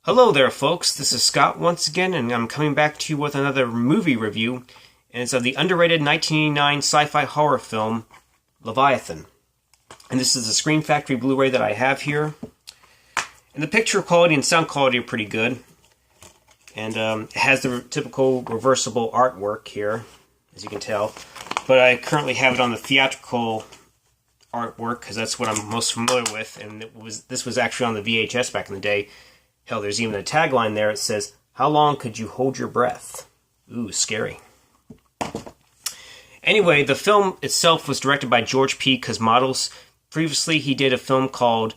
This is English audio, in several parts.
Hello there, folks. This is Scott once again, and I'm coming back to you with another movie review, and it's of the underrated 1989 sci-fi horror film, Leviathan. And this is the Screen Factory Blu-ray that I have here. And the picture quality and sound quality are pretty good. And it has the typical reversible artwork here, as you can tell. But I currently have it on the theatrical artwork, because that's what I'm most familiar with, and this was actually on the VHS back in the day. Hell, there's even a tagline there. It says, "How long could you hold your breath?" Ooh, scary. Anyway, the film itself was directed by George P. Cosmatos. Previously, he did a film called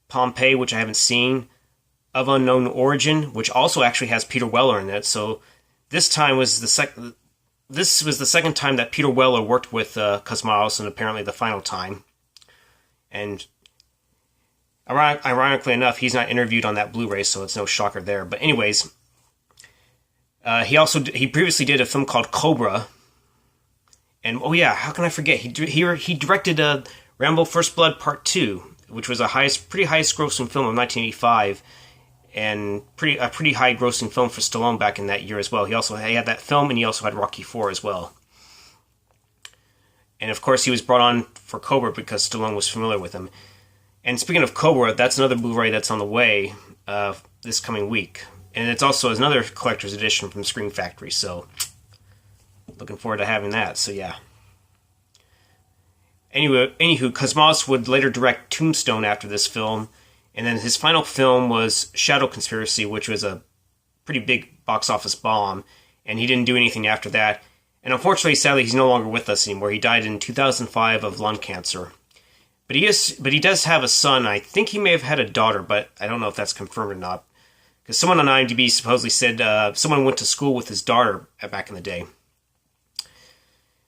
Pompeii, which I haven't seen, Of Unknown Origin, which also actually has Peter Weller in it. So this time was this was the second time that Peter Weller worked with Cosmatos, and apparently the final time. And ironically enough, he's not interviewed on that Blu-ray, so it's no shocker there. But anyways, he previously did a film called Cobra, and oh yeah, how can I forget? He directed Rambo: First Blood Part 2, which was a pretty highest grossing film of 1985, and a pretty high grossing film for Stallone back in that year as well. He had that film, and he also had Rocky IV as well. And of course, he was brought on for Cobra because Stallone was familiar with him. And speaking of Cobra, that's another Blu-ray that's on the way this coming week. And it's also another collector's edition from Screen Factory, so looking forward to having that, so yeah. Anywho, Cosmatos would later direct Tombstone after this film, and then his final film was Shadow Conspiracy, which was a pretty big box office bomb, and he didn't do anything after that. And unfortunately, sadly, he's no longer with us anymore. He died in 2005 of lung cancer. But he does have a son. I think he may have had a daughter, but I don't know if that's confirmed or not. Because someone on IMDb supposedly said someone went to school with his daughter back in the day.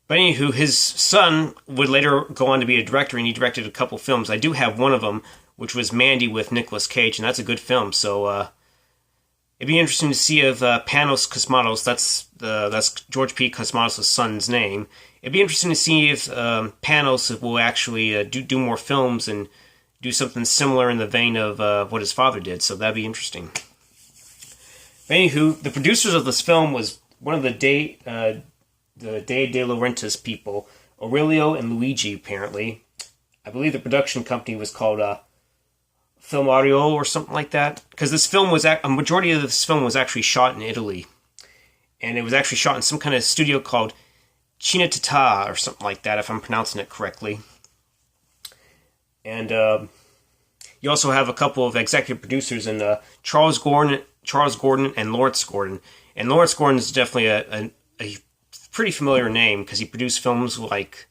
But anywho, his son would later go on to be a director, and he directed a couple films. I do have one of them, which was Mandy with Nicolas Cage, and that's a good film. So it'd be interesting to see if Panos Cosmatos, that's George P. Cosmatos' son's name. It'd be interesting to see if Panos will actually do more films and do something similar in the vein of what his father did. So that'd be interesting. But anywho, the producers of this film was one of the De Laurentiis people, Aurelio and Luigi, apparently. I believe the production company was called Film Audio or something like that. Because this film a majority of this film was actually shot in Italy. And it was actually shot in some kind of studio called Cinecittà or something like that, if I'm pronouncing it correctly. And you also have a couple of executive producers in Charles Gordon, and Lawrence Gordon. And Lawrence Gordon is definitely a pretty familiar name because he produced films like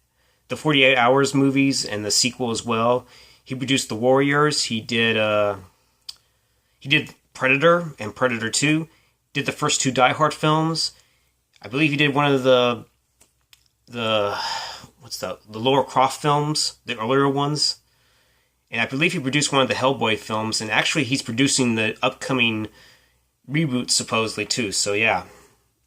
the 48 Hours movies and the sequel as well. He produced The Warriors. He did Predator and Predator 2. Did the first two Die Hard films. I believe he did one of the Lara Croft films, the earlier ones. And I believe he produced one of the Hellboy films, and actually he's producing the upcoming reboot supposedly too. So yeah,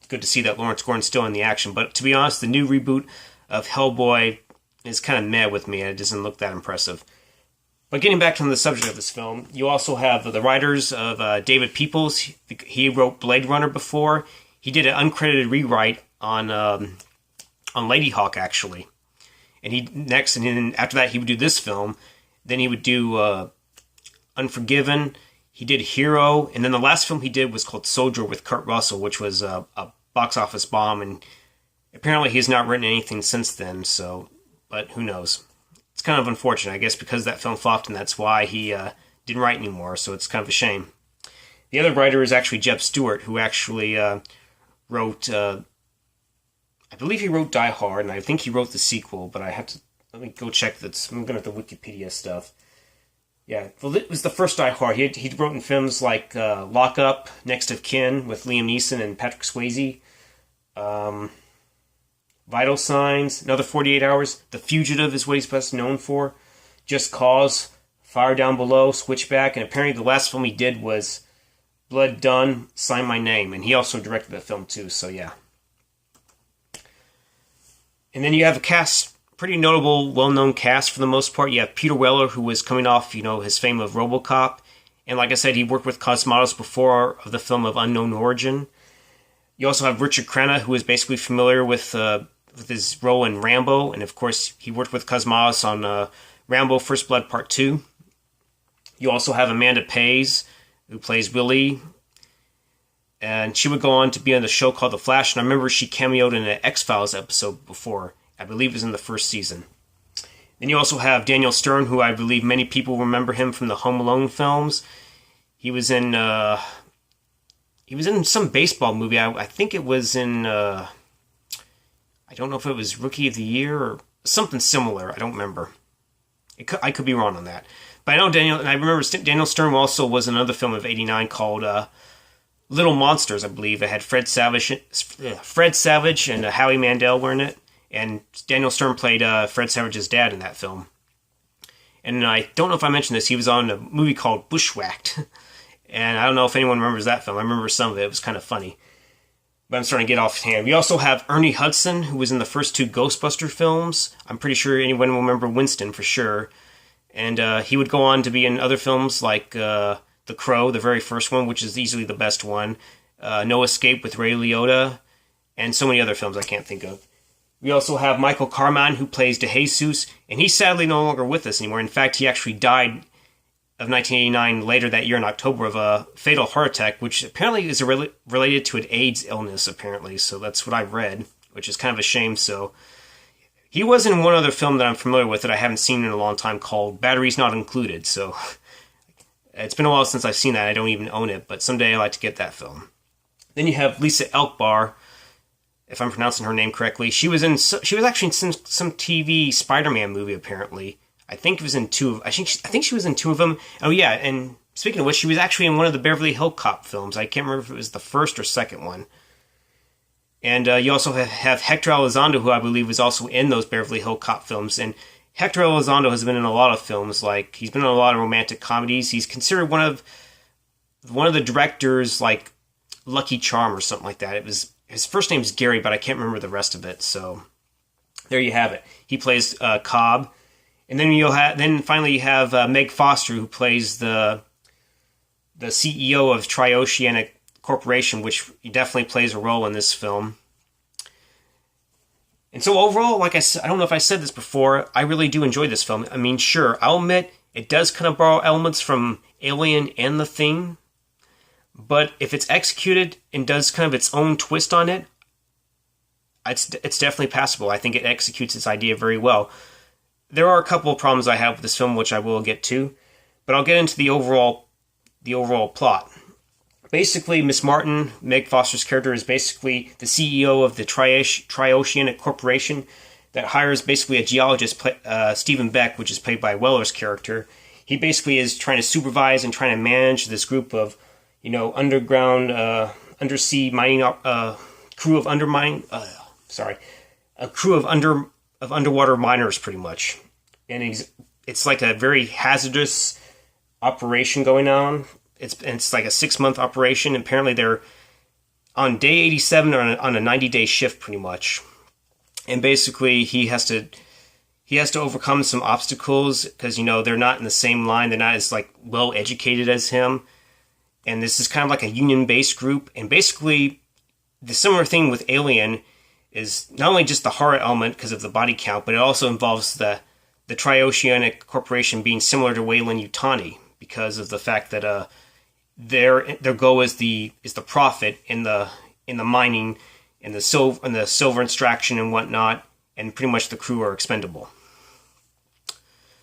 good to see that Lawrence Gordon's still in the action. But to be honest, the new reboot of Hellboy is kind of meh with me, and it doesn't look that impressive. But getting back to the subject of this film, you also have the writers of David Peoples. He wrote Blade Runner before. He did an uncredited rewrite on Ladyhawke, actually. And then after that, he would do this film. Then he would do Unforgiven. He did Hero. And then the last film he did was called Soldier with Kurt Russell, which was a box office bomb. And apparently he's not written anything since then, but who knows. It's kind of unfortunate, I guess, because that film flopped, and that's why he didn't write anymore, so it's kind of a shame. The other writer is actually Jeb Stuart, who actually wrote... I believe he wrote Die Hard, and I think he wrote the sequel, but let me go check that. I'm going to have the Wikipedia stuff. Yeah, well, it was the first Die Hard. He wrote in films like Lock Up, Next of Kin with Liam Neeson and Patrick Swayze, Vital Signs, another 48 Hours, The Fugitive is what he's best known for, Just Cause, Fire Down Below, Switchback, and apparently the last film he did was Blood Done, Sign My Name, and he also directed that film too, so yeah. And then you have a cast, pretty notable, well-known cast for the most part. You have Peter Weller, who was coming off, his fame of RoboCop. And like I said, he worked with Cosmatos before of the film of Unknown Origin. You also have Richard Crenna, who is basically familiar with his role in Rambo. And of course, he worked with Cosmatos on Rambo First Blood Part 2. You also have Amanda Pays, who plays Willie. And she would go on to be on the show called The Flash. And I remember she cameoed in an X-Files episode before. I believe it was in the first season. Then you also have Daniel Stern, who I believe many people remember him from the Home Alone films. He was in some baseball movie. I think it was in, I don't know if it was Rookie of the Year or something similar. I don't remember. I could be wrong on that. But I know Daniel, and I remember Daniel Stern also was in another film of '89 called Little Monsters, I believe. It had Fred Savage and Howie Mandel were in it. And Daniel Stern played Fred Savage's dad in that film. And I don't know if I mentioned this, he was on a movie called Bushwhacked. And I don't know if anyone remembers that film. I remember some of it. It was kind of funny. But I'm starting to get off hand. We also have Ernie Hudson, who was in the first 2 Ghostbuster films. I'm pretty sure anyone will remember Winston for sure. And he would go on to be in other films like The Crow, the very first one, which is easily the best one. No Escape with Ray Liotta. And so many other films I can't think of. We also have Michael Carmine, who plays DeJesus, and he's sadly no longer with us anymore. In fact, he actually died of 1989 later that year in October of a fatal heart attack, which apparently is related to an AIDS illness, apparently. So that's what I've read, which is kind of a shame. So he was in one other film that I'm familiar with that I haven't seen in a long time called Batteries Not Included. So it's been a while since I've seen that. I don't even own it, but someday I'd like to get that film. Then you have Lisa Elkbar, if I'm pronouncing her name correctly. She was actually in some TV Spider-Man movie, apparently. I think it was in 2 of... I think she was in 2 of them. Oh, yeah, and speaking of which, she was actually in one of the Beverly Hills Cop films. I can't remember if it was the first or second one. And you also have Hector Elizondo, who I believe was also in those Beverly Hills Cop films. And Hector Elizondo has been in a lot of films. Like, he's been in a lot of romantic comedies. He's considered one of the directors, like Lucky Charm or something like that. His first name's Gary, but I can't remember the rest of it. So there you have it. He plays Cobb, and then finally you have Meg Foster, who plays the CEO of Trioceanic Corporation, which definitely plays a role in this film. And so overall, like I said, I don't know if I said this before, I really do enjoy this film. I mean, sure, I'll admit it does kind of borrow elements from Alien and The Thing. But if it's executed and does kind of its own twist on it, it's definitely passable. I think it executes its idea very well. There are a couple of problems I have with this film, which I will get to, but I'll get into the overall plot. Basically, Miss Martin, Meg Foster's character, is basically the CEO of the Trioceanic Corporation that hires basically a geologist, Stephen Beck, which is played by Weller's character. He basically is trying to supervise and trying to manage this group of underground, undersea mining, crew of underwater miners, pretty much. And it's like a very hazardous operation going on. It's like a 6-month operation. Apparently they're on day 87 on a 90-day shift, pretty much. And basically he has to overcome some obstacles because, they're not in the same line. They're not as well educated as him. And this is kind of like a union-based group. And basically, the similar thing with Alien is not only just the horror element because of the body count, but it also involves the Trioceanic Corporation being similar to Weyland-Yutani because of the fact that their goal is the profit in the mining and the silver extraction and whatnot, and pretty much the crew are expendable.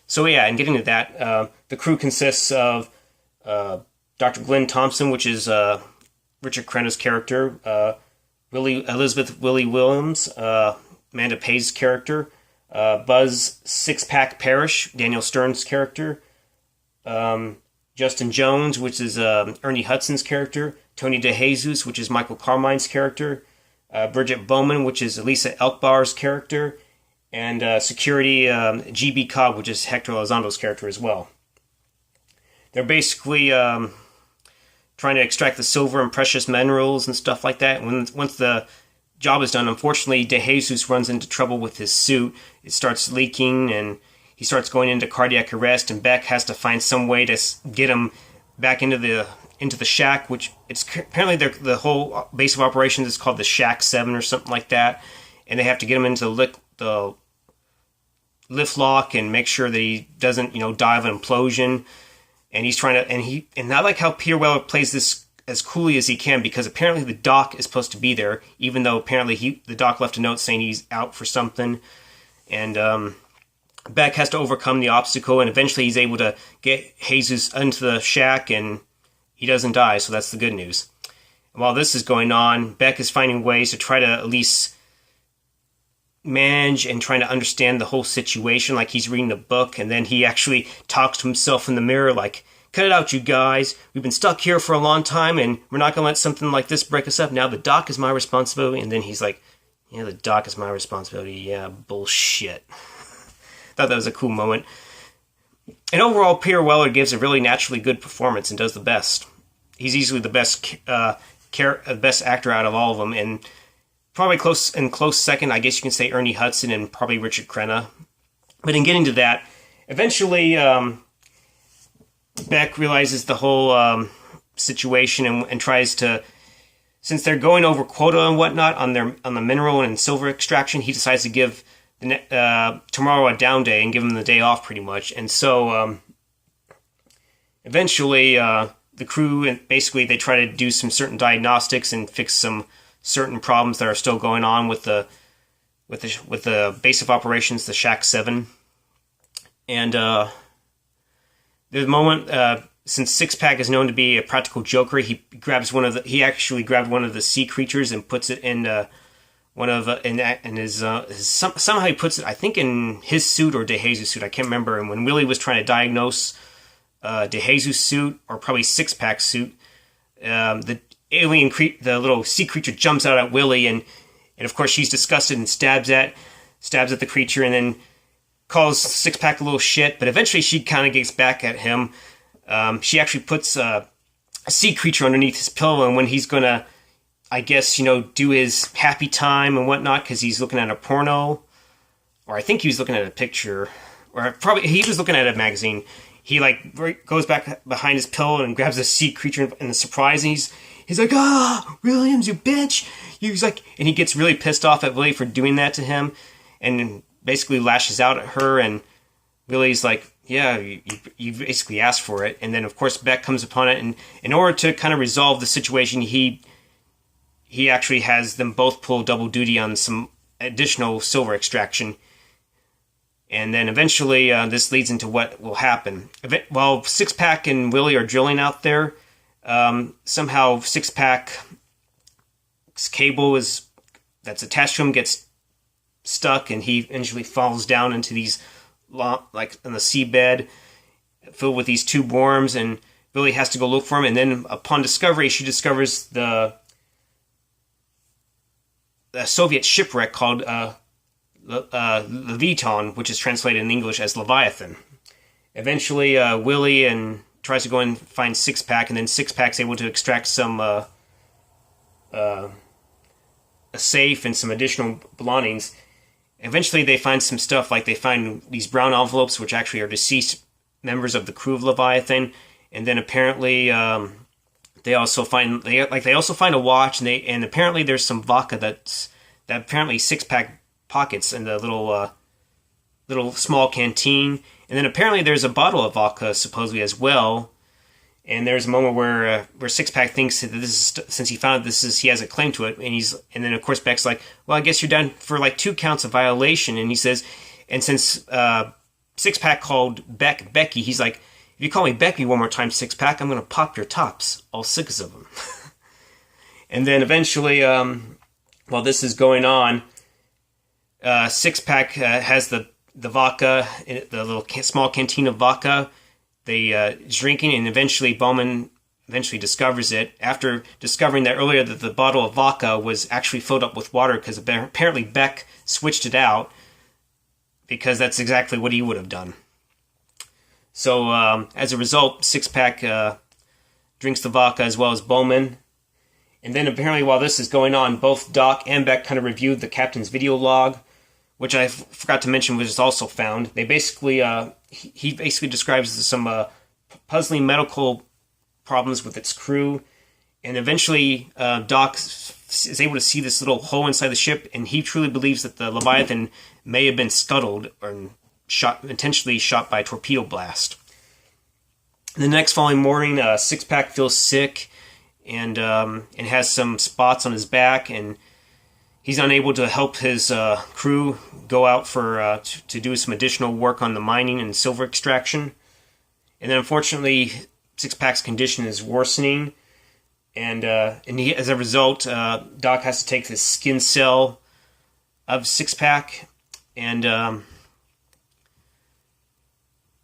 So yeah, and getting to that, the crew consists of Dr. Glenn Thompson, which is Richard Crenna's character, Elizabeth Willie Williams, Amanda Pays' character, Buzz Sixpack Parrish, Daniel Stern's character, Justin Jones, which is Ernie Hudson's character, Tony DeJesus, which is Michael Carmine's character, Bridget Bowman, which is Lisa Elkbar's character, and security G.B. Cobb, which is Hector Elizondo's character as well. They're basically trying to extract the silver and precious minerals and stuff like that. Once the job is done, unfortunately, DeJesus runs into trouble with his suit. It starts leaking, and he starts going into cardiac arrest, and Beck has to find some way to get him back into the shack, which it's apparently the whole base of operations is called the Shack 7 or something like that, and they have to get him into the lift lock and make sure that he doesn't, die of an implosion. And he's trying to, and I like how Peter Weller plays this as coolly as he can, because apparently the doc is supposed to be there, even though apparently the doc left a note saying he's out for something. And Beck has to overcome the obstacle, and eventually he's able to get Jesus into the shack, and he doesn't die, so that's the good news. And while this is going on, Beck is finding ways to try to at least manage and trying to understand the whole situation, like he's reading a book, and then he actually talks to himself in the mirror like, cut it out, you guys. We've been stuck here for a long time, and we're not going to let something like this break us up. Now the doc is my responsibility. And then he's like, yeah, the doc is my responsibility. Yeah, bullshit. Thought that was a cool moment. And overall, Peter Weller gives a really naturally good performance and does the best. He's easily the best best actor out of all of them, and probably close second, I guess you can say Ernie Hudson and probably Richard Crenna. But in getting to that, eventually Beck realizes the whole situation and tries to, since they're going over quota and whatnot on the mineral and silver extraction, he decides to give tomorrow a down day and give him the day off pretty much. And so eventually the crew, and basically they try to do some certain diagnostics and fix some certain problems that are still going on with the base of operations, the Shack 7. And the moment, since Six-Pack is known to be a practical joker, he actually grabbed one of the sea creatures and puts it in somehow he puts it, I think, in his suit or DeJesus' suit. I can't remember. And when Willie was trying to diagnose DeJesus' suit, or probably Six-Pack's suit, the little sea creature jumps out at Willie, and of course she's disgusted and stabs at the creature, and then calls Six-Pack a little shit. But eventually she kind of gets back at him. She actually puts a sea creature underneath his pillow, and when he's gonna, I guess, do his happy time and whatnot, because he's looking at a porno, or I think he was looking at a picture, or probably he was looking at a magazine. He goes back behind his pillow and grabs a sea creature in the surprise, and he's like, Williams, you bitch! He's like, and he gets really pissed off at Willie for doing that to him, and basically lashes out at her, and Willie's like, yeah, you basically asked for it. And then of course Beck comes upon it, and in order to kind of resolve the situation, he actually has them both pull double duty on some additional silver extraction. And then eventually this leads into what will happen. While Six-Pack and Willie are drilling out there, somehow Six-Pack's cable that's attached to him gets stuck, and he eventually falls down into these, in the seabed, filled with these tube worms, and Willie has to go look for him. And then upon discovery, she discovers the Soviet shipwreck called Leviathan, which is translated in English as Leviathan. Eventually, Willie tries to go and find Six-Pack, and then Six-Pack's able to extract some a safe and some additional belongings. Eventually, they find some stuff, like they find these brown envelopes, which actually are deceased members of the crew of Leviathan, and then apparently they also find a watch, and apparently there's some vodka that apparently Six-Pack pockets in the little small canteen, and then apparently there's a bottle of vodka supposedly as well. And there's a moment where Six-Pack thinks that this is, since he found he has a claim to it, and then of course Beck's like, well, I guess you're down for 2 counts of violation, and he says, and since Six-Pack called Beck Becky, he's like, if you call me Becky one more time, Six-Pack, I'm gonna pop your tops, all 6 of them. And then eventually, while this is going on, Six-Pack has the vodka, the little small canteen of vodka. They drinking, and eventually Bowman discovers it, after discovering that earlier that the bottle of vodka was actually filled up with water, because apparently Beck switched it out, because that's exactly what he would have done. So as a result, Six-Pack drinks the vodka as well as Bowman. And then apparently while this is going on, both Doc and Beck kind of reviewed the captain's video log, which I forgot to mention was also found. They basically, he basically describes some puzzling medical problems with its crew. And eventually, Doc is able to see this little hole inside the ship, and he truly believes that the Leviathan may have been scuttled or intentionally shot by a torpedo blast. The next following morning, Six-Pack feels sick and has some spots on his back, and he's unable to help his crew go out for to do some additional work on the mining and silver extraction. And then, unfortunately, Six-Pack's condition is worsening, and he, as a result, Doc has to take the skin cell of Six-Pack, and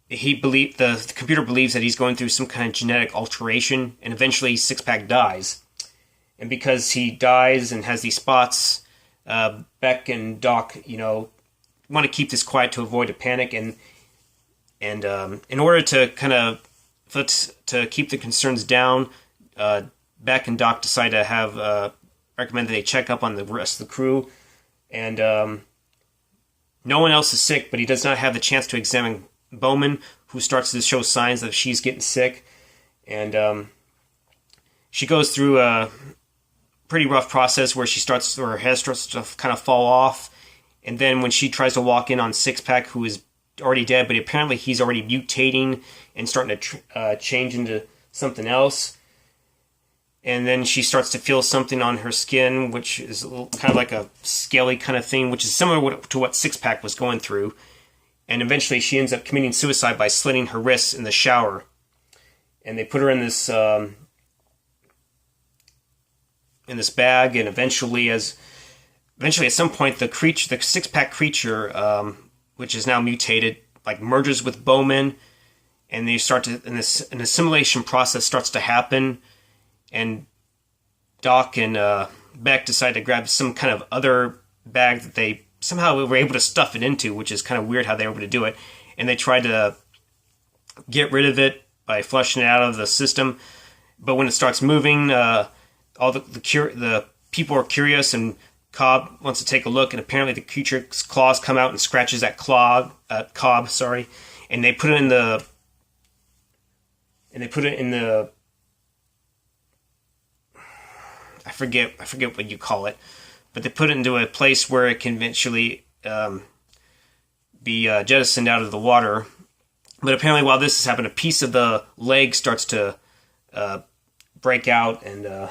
the computer believes that he's going through some kind of genetic alteration, and eventually Six-Pack dies. And because he dies and has these spots, Beck and Doc, want to keep this quiet to avoid a panic, and in order to to keep the concerns down, Beck and Doc decide to recommend that they check up on the rest of the crew, and no one else is sick, but he does not have the chance to examine Bowman, who starts to show signs that she's getting sick, and she goes through a pretty rough process where her hair starts to kind of fall off, and then when she tries to walk in on Six-Pack, who is already dead, but apparently he's already mutating and starting to change into something else, and then she starts to feel something on her skin, which is kind of like a scaly kind of thing, which is similar to what Six-Pack was going through. And eventually she ends up committing suicide by slitting her wrists in the shower. And they put her in this bag, and eventually at some point the Six-Pack creature, which is now mutated, merges with Bowman, and they start to an assimilation process starts to happen, and Doc and Beck decide to grab some kind of other bag that they somehow we were able to stuff it into, which is kind of weird how they were able to do it. And they tried to get rid of it by flushing it out of the system. But when it starts moving, all the people are curious, and Cobb wants to take a look. And apparently, the creature's claws come out and scratches at Cobb. And they put it in the. I forget what you call it. But they put it into a place where it can eventually be jettisoned out of the water. But apparently while this is happening, a piece of the leg starts to break out. And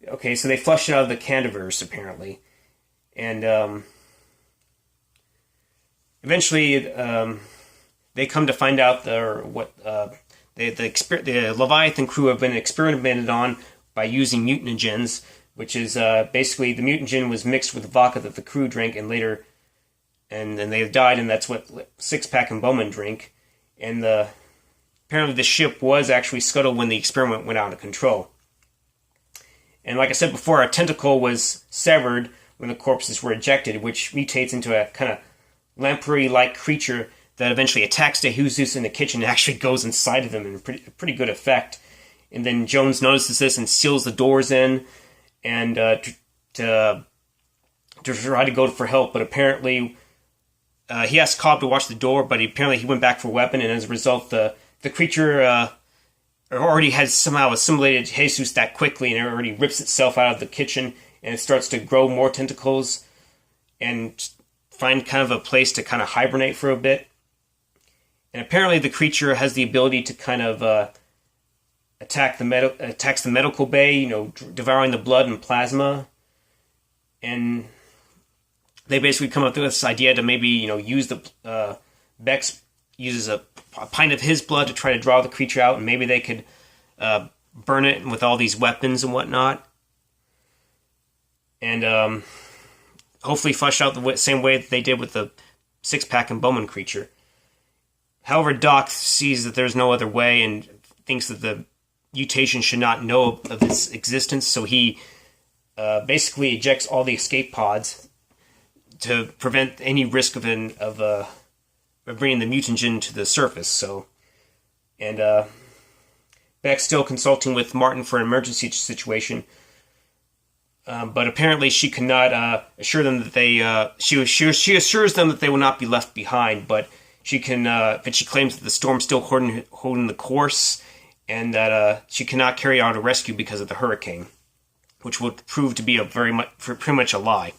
okay, so they flush it out of the Candiverse, apparently. And eventually they come to find out the Leviathan crew have been experimented on by using mutagens, which is basically the mutagen was mixed with vodka that the crew drank, and then they died, and that's what Six-Pack and Bowman drink. And apparently the ship was actually scuttled when the experiment went out of control. And like I said before, a tentacle was severed when the corpses were ejected, which mutates into a kind of lamprey-like creature that eventually attacks the hideous in the kitchen and actually goes inside of them in pretty good effect. And then Jones notices this and seals the doors in, and to try to go for help. But apparently, he asked Cobb to watch the door, but apparently he went back for a weapon, and as a result, the creature already has somehow assimilated Jesus that quickly, and it already rips itself out of the kitchen, and it starts to grow more tentacles and find kind of a place to kind of hibernate for a bit. And apparently, the creature has the ability to kind of attacks the medical bay, devouring the blood and plasma. And they basically come up with this idea to maybe, use Bex uses a pint of his blood to try to draw the creature out, and maybe they could burn it with all these weapons and whatnot. And hopefully flush out the same way that they did with the Six-Pack and Bowman creature. However, Doc sees that there's no other way and thinks that the mutation should not know of its existence, so he basically ejects all the escape pods to prevent any risk of bringing the mutagen to the surface. So, and Beck's still consulting with Martin for an emergency situation, but apparently she cannot assure them that she assures them that they will not be left behind, but but she claims that the storm's still holding the course, and that she cannot carry out a rescue because of the hurricane, which would prove to be pretty much a lie.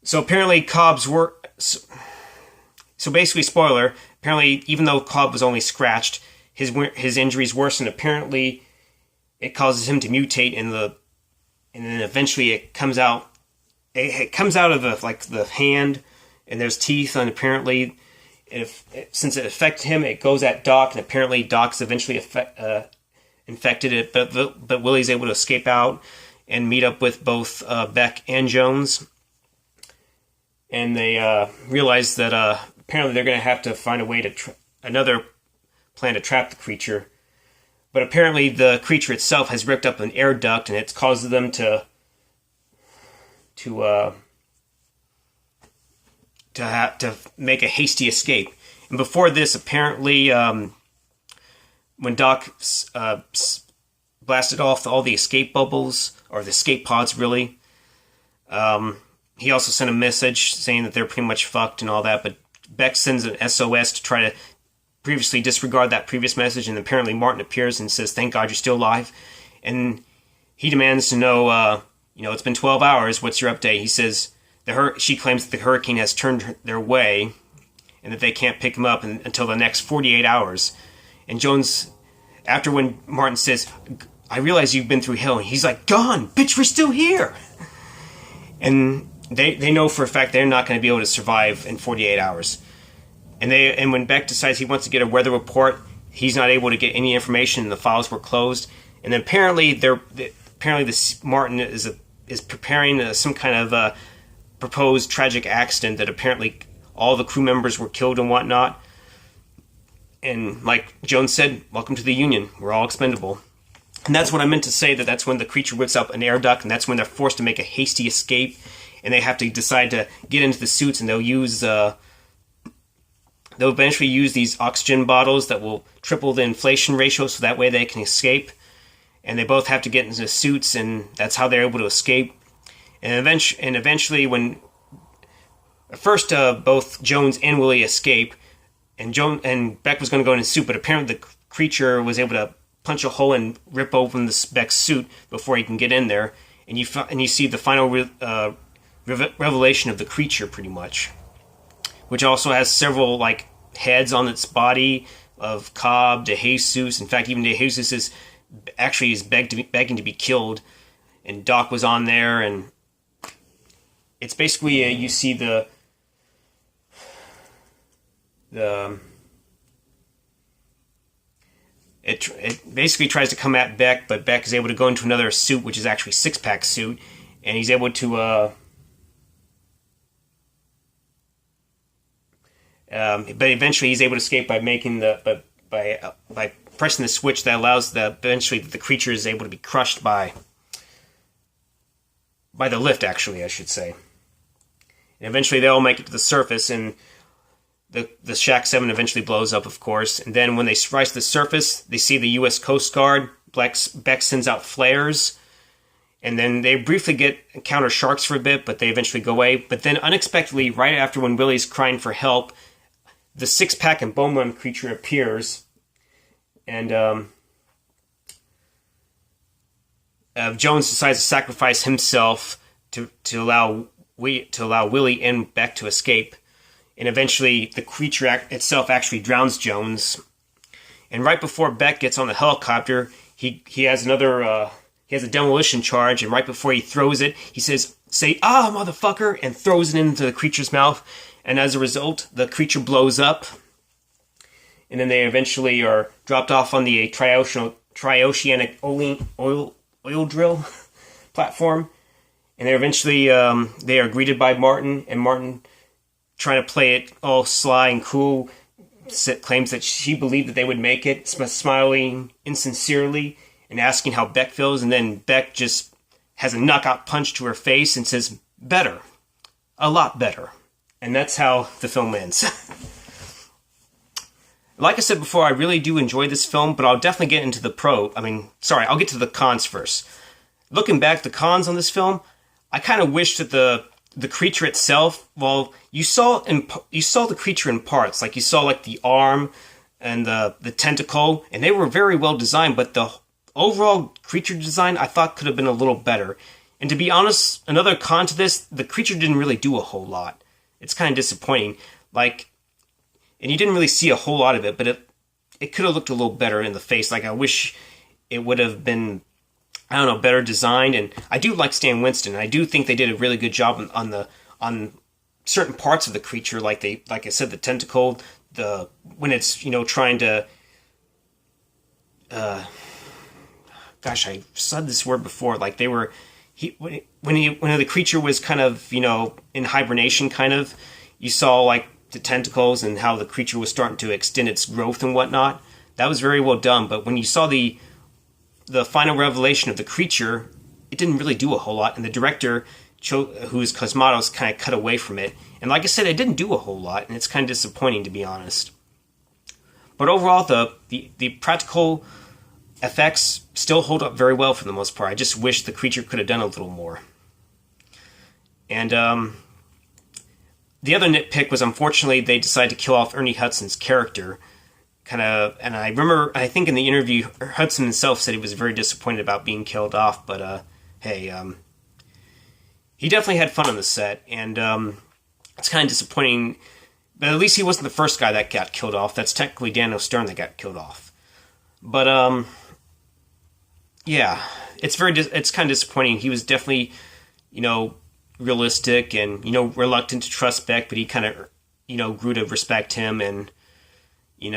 So apparently Cobb's work. So basically, spoiler. Apparently, even though Cobb was only scratched, his injuries worsened. Apparently, it causes him to mutate and then eventually it comes out. It comes out of the hand, and there's teeth, and apparently, since it affected him, it goes at Doc, and apparently Doc's eventually infected it. But Willie's able to escape out and meet up with both Beck and Jones. And they realize that apparently they're going to have to find a way to another plan to trap the creature. But apparently the creature itself has ripped up an air duct, and it's caused them to make a hasty escape. And before this, apparently, when Doc blasted off all the escape bubbles, or the escape pods, really, he also sent a message saying that they're pretty much fucked and all that, but Beck sends an SOS to try to previously disregard that previous message, and apparently Martin appears and says, "Thank God you're still alive." And he demands to know, it's been 12 hours, what's your update? He says, she claims that the hurricane has turned their way, and that they can't pick him up until the next 48 hours. And Jones, after when Martin says, "I realize you've been through hell," and he's like, "Gone, bitch, we're still here." And they know for a fact they're not going to be able to survive in 48 hours. And when Beck decides he wants to get a weather report, he's not able to get any information, and the files were closed. And then apparently Martin is preparing some kind of proposed tragic accident that apparently all the crew members were killed and whatnot. And like Jones said, "Welcome to the Union. We're all expendable." And that's what I meant to say, that's when the creature whips up an air duct, and that's when they're forced to make a hasty escape, and they have to decide to get into the suits, and they'll eventually use these oxygen bottles that will triple the inflation ratio, so that way they can escape. And they both have to get into the suits, and that's how they're able to escape. And eventually, both Jones and Willie escape, and Beck was going to go in his suit, but apparently the creature was able to punch a hole and rip open Beck's suit before he can get in there. And you see the final revelation of the creature, pretty much, which also has several heads on its body, of Cobb to Jesus. In fact, even Jesus is begging to be killed, and Doc was on there, and it's basically you see it basically tries to come at Beck, but Beck is able to go into another suit, which is actually a six-pack suit, and he's able to but eventually he's able to escape by making by pressing the switch that allows eventually the creature is able to be crushed by the lift, actually, I should say. And eventually they all make it to the surface, and the Shack 7 eventually blows up, of course. And then when they rise to the surface, they see the U.S. Coast Guard. Beck sends out flares, and then they briefly encounter sharks for a bit, but they eventually go away. But then unexpectedly, right after when Willie's crying for help, the six-pack and bone run creature appears, and Jones decides to sacrifice himself to allow Willie and Beck to escape. And eventually, the creature itself actually drowns Jones. And right before Beck gets on the helicopter, he has a demolition charge. And right before he throws it, he says, "Say, ah, motherfucker," and throws it into the creature's mouth. And as a result, the creature blows up. And then they eventually are dropped off on the trioceanic oil drill platform. And they're eventually they are greeted by Martin, and Martin, trying to play it all sly and cool, claims that she believed that they would make it, smiling insincerely and asking how Beck feels. And then Beck just has a knockout punch to her face and says, "Better. A lot better." And that's how the film ends. Like I said before, I really do enjoy this film, but I'll definitely get into I'll get to the cons first. Looking back, the cons on this film, I kind of wish that the creature itself, well, you saw the creature in parts. Like you saw like the arm and the tentacle, and they were very well designed. But the overall creature design, I thought, could have been a little better. And to be honest, another con to this, the creature didn't really do a whole lot. It's kind of disappointing. Like, and you didn't really see a whole lot of it, but it could have looked a little better in the face. Like, I wish it would have been, I don't know, better designed. And I do like Stan Winston. I do think they did a really good job on certain parts of the creature, like I said, the tentacle, when it's, trying to, gosh, I said this word before. Like when the creature was kind of, in hibernation, kind of, you saw like the tentacles and how the creature was starting to extend its growth and whatnot. That was very well done. But when you saw the final revelation of the creature, it didn't really do a whole lot. And the director, who is Cosmatos, kind of cut away from it. And like I said, it didn't do a whole lot, and it's kind of disappointing, to be honest. But overall, the practical effects still hold up very well for the most part. I just wish the creature could have done a little more. And the other nitpick was, unfortunately, they decided to kill off Ernie Hudson's character. And I think in the interview, Hudson himself said he was very disappointed about being killed off. But hey, he definitely had fun on the set, and it's kind of disappointing. But at least he wasn't the first guy that got killed off. That's technically Daniel Stern that got killed off. But yeah, it's kind of disappointing. He was definitely, realistic and, reluctant to trust Beck, but he kind of, grew to respect him, and, he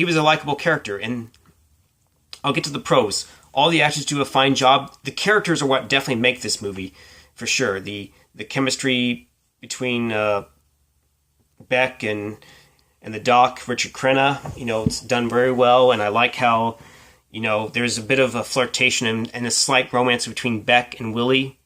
was a likable character. And I'll get to the pros. All the actors do a fine job. The characters are what definitely make this movie, for sure. The chemistry between Beck and the Doc, Richard Crenna, it's done very well, and I like how, there's a bit of a flirtation and a slight romance between Beck and Willie,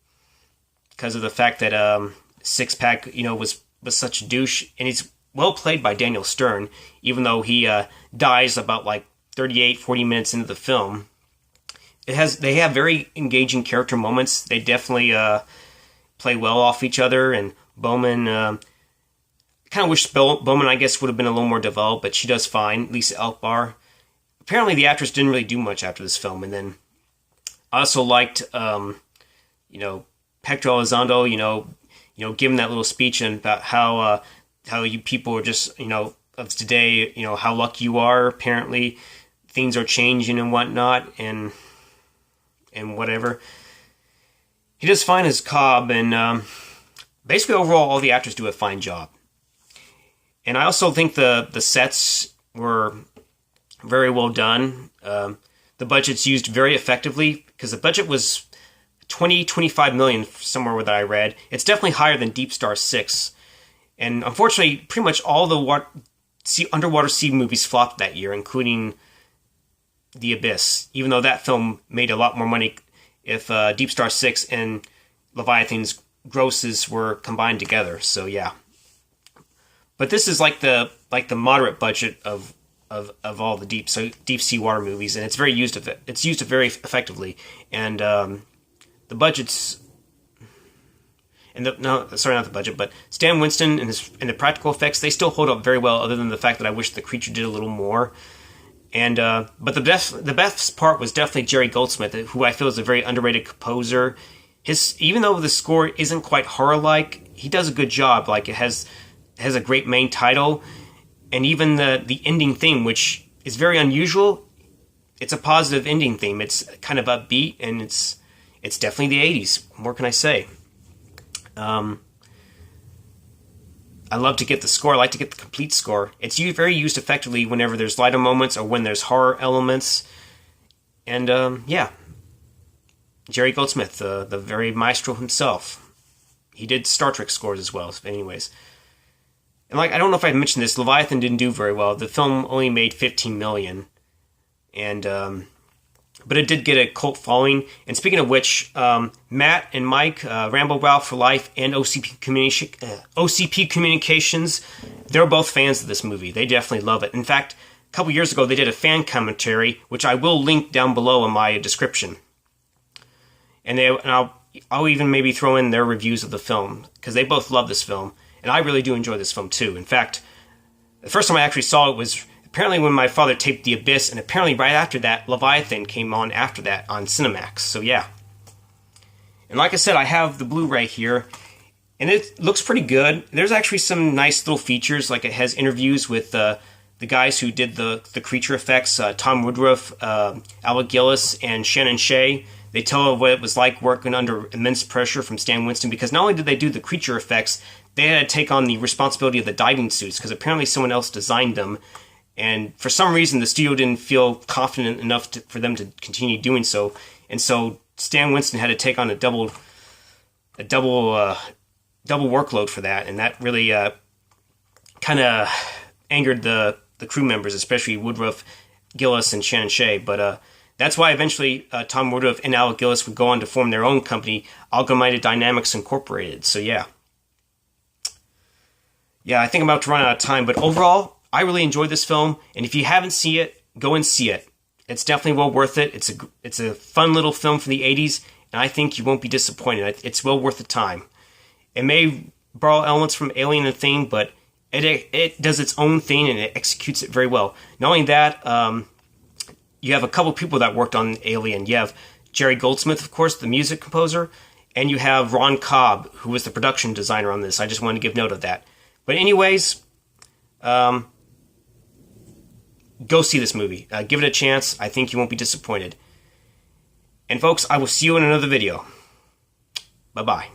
because of the fact that Six Pack, was such a douche, and he's well played by Daniel Stern, even though he dies about like 40 minutes into the film. They have very engaging character moments. They definitely play well off each other, and Bowman, kind of wish Bowman, I guess, would have been a little more developed, but she does fine. Lisa Elkbar. Apparently the actress didn't really do much after this film, and then I also liked, Hector Elizondo, giving that little speech and about how you people are just, of today, how lucky you are. Apparently things are changing and whatnot, and whatever. He does fine as Cobb, and basically overall all the actors do a fine job. And I also think the sets were very well done. The budget's used very effectively, because the budget was 25 million somewhere that I read. It's definitely higher than Deep Star 6. And unfortunately, pretty much all the underwater sea movies flopped that year, including The Abyss, even though that film made a lot more money if Deep Star 6 and Leviathan's grosses were combined together. So yeah. But this is like the moderate budget of all the deep sea water movies, and it's used very effectively. And the budgets, not the budget, but Stan Winston and the practical effects, they still hold up very well, other than the fact that I wish the creature did a little more. And but the best part was definitely Jerry Goldsmith, who I feel is a very underrated composer. Even though the score isn't quite horror-like, he does a good job. Like, it has a great main title, and even the ending theme, which is very unusual. It's a positive ending theme. It's kind of upbeat, and it's definitely the 80s. What more can I say? I love to get the score. I like to get the complete score. It's very used effectively whenever there's lighter moments or when there's horror elements. And yeah, Jerry Goldsmith, the very maestro himself. He did Star Trek scores as well. Anyways, and I don't know if I mentioned this, Leviathan didn't do very well. The film only made $15 million, and but it did get a cult following. And speaking of which, Matt and Mike, Rambo Ralph for Life, and OcP Communications, they're both fans of this movie. They definitely love it. In fact, a couple years ago, they did a fan commentary, which I will link down below in my description. And I'll even maybe throw in their reviews of the film, because they both love this film, and I really do enjoy this film too. In fact, the first time I actually saw it was apparently when my father taped The Abyss, and apparently right after that, Leviathan came on after that on Cinemax, so yeah. And like I said, I have the Blu-ray here, and it looks pretty good. There's actually some nice little features, like it has interviews with the guys who did the creature effects, Tom Woodruff, Alec Gillis, and Shannon Shea. They tell what it was like working under immense pressure from Stan Winston, because not only did they do the creature effects, they had to take on the responsibility of the diving suits, because apparently someone else designed them, and for some reason the studio didn't feel confident enough for them to continue doing so, and so Stan Winston had to take on a double workload for that, and that really kind of angered the crew members, especially Woodruff, Gillis, and Shannon Shea. But that's why eventually Tom Woodruff and Alec Gillis would go on to form their own company, OcpCommunications Incorporated. So yeah, I think I'm about to run out of time, but overall, I really enjoyed this film, and if you haven't seen it, go and see it. It's definitely well worth it. It's a fun little film from the 80s, and I think you won't be disappointed. It's well worth the time. It may borrow elements from Alien and Thing, but it does its own thing, and it executes it very well. Not only that, you have a couple people that worked on Alien. You have Jerry Goldsmith, of course, the music composer, and you have Ron Cobb, who was the production designer on this. I just wanted to give note of that. But anyways, go see this movie. Give it a chance. I think you won't be disappointed. And folks, I will see you in another video. Bye-bye.